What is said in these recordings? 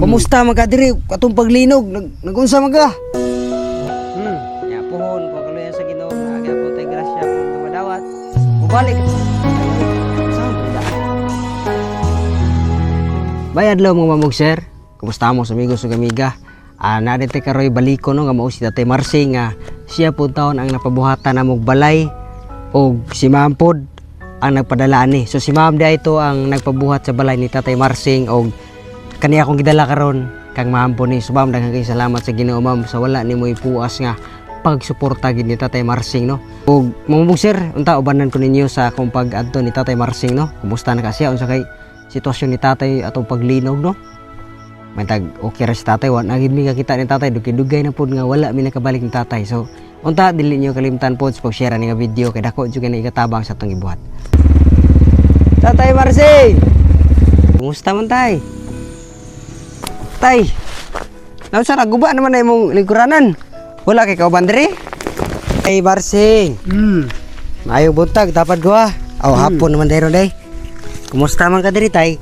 Kumusta man ka diri katong paglinog nagunsa man ka? Ya pohon ko kaluyan sa Ginoo nga aga po tay grasya po nga madawat. Mubalik. Bayad lo mo mamog sir. Kumusta mo sa amigos ug amiga? Nadite karoy baliko no nga mao si Tatay Marsing nga siya po taon ang napabuhatan na mog balay og si Ma'am pod ang nagpadala ani. So si Ma'am dia ito ang nagpabuhat sa balay ni Tatay Marsing og kaniya akong gidala karon kang Ma'am po ni. So Ma'am daghang kay salamat sa Ginoo Ma'am sa wala nimo ipuas nga pagsuporta gid ni Tatay Marsing no. Og mamubog sir, unta ubanan ko ninyo sa akong pag-adto ni Tatay Marsing no. Kumusta na kasi unsa kay sitwasyon ni Tatay atong paglinog no? May tag okay ra si Tatay, wala gid mi kakita ni Tatay, dugay na pod nga wala mi nakabalik ni Tatay. So unta dili niyo kalimtan pod sa pag-share ni nga video kay dako jud ni ikatabang sa atong gibuhat. Tatay Marsing! Kumusta man tay? Tay! Nausa na guba naman na imong lingkuranan. Wala kay kauban diri? Tay Marsing! Maayong buntag, dapat ko ha. Aw hapon naman dayro day. Kumusta man ka diri tay?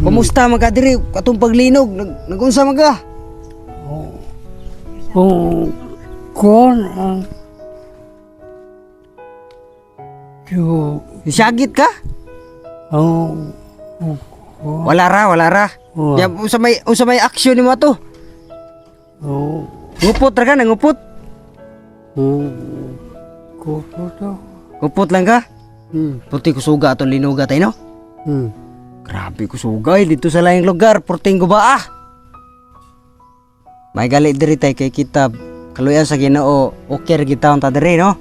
Kumusta man ka diri katong paglinog nagunsa man ka? Syagit ka? Wala ra. Ya unsa may aksyon nimo ato? Ngupot ra ka nangupot? Ngupot lang ka? Puti kusuga atong linuga tay no? Grabe kusuga dito sa laing lugar, porting guba ah. May gali diri tay kay kita kaluyan sa Ginoo, okay ra gitaon ta diri no?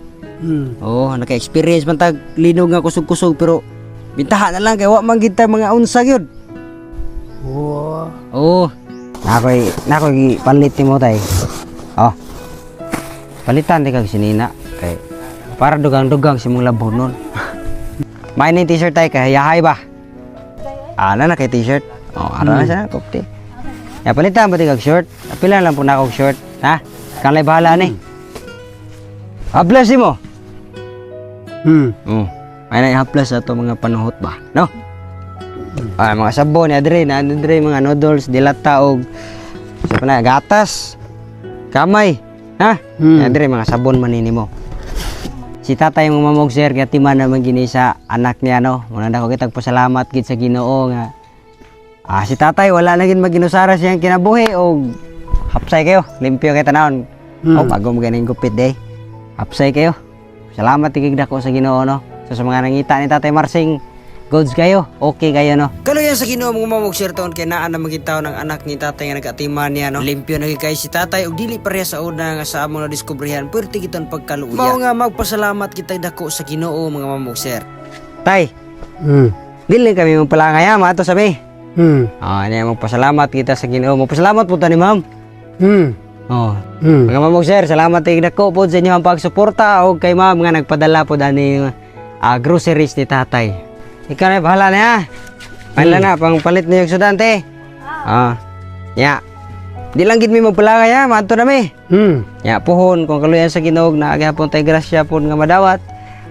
Oh, naka-experience man tag linog nga kusog-kusog pero bintaha na lang kay wa man gid ta mga unsa gyud. Oh. Nakoy palit nimo tay. Oh. Palitan di kag sinina kay para dugang-dugang si mong labon nun. May ni t-shirt tay kay yahay ba? Ana na kay t-shirt. Oh, ara na siya kopte. Ya palitan ba di kag short? Pila lang po na kog short, ha? Kanlay bahala ni. Hablas mo. May na-haplas ato mga panuhot ba, no? Mga sabon, adre mga noodles, dilata og sa na gatas, kamay, ha? Adre mga sabon manini mo. Si Tatay mong mamog sir kay timan naman gini sa anak niya no. Muna na ko kitag pasalamat gid sa Ginoo nga. Si Tatay wala na gid maginusara siyang kinabuhi og hapsay kayo, limpyo kay tanawon. Bago mo ganing gupit day. Hapsay kayo. Salamat tigig dako sa Ginoo no. So, sa mga nangita ni Tatay Marsing, goods kayo, okay kayo no. Kaluyan sa Ginoo mong mamog sir taon kay naa na magitaw ng anak ni Tatay nga nagatiman niya no. Limpyo na kay si Tatay ug dili pareha sa una nga sa among na diskubrihan perti kiton pagkaluya. Mao nga magpasalamat kita dako sa Ginoo mga mamog sir. Tay. Dili kami magpalangay ma ato sabi. Niya magpasalamat kita sa Ginoo. Magpasalamat po ta ni ma'am. Mga mamog sir, salamat tigig dako po sa inyo ang pagsuporta og kay ma'am nga nagpadala po ani groceries ni Tatay. Ikaw na bahala na ha. Pahala na pang palit na yung sudante. Ya. Di lang gid mi magpalangay ha, maadto na mi. Ya pohon kung kaluyan sa Ginoo na agapon tay grasya pod nga madawat.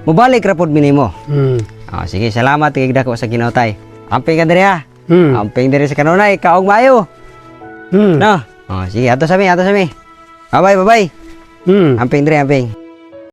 Mubalik ra pod mi nimo. Sige, salamat tigig dako sa Ginoo tay. Amping ka diri ha. Amping diri sa kanunay, kaog maayo. No. Sige, ato sa mi. Bye-bye. Amping diri, amping.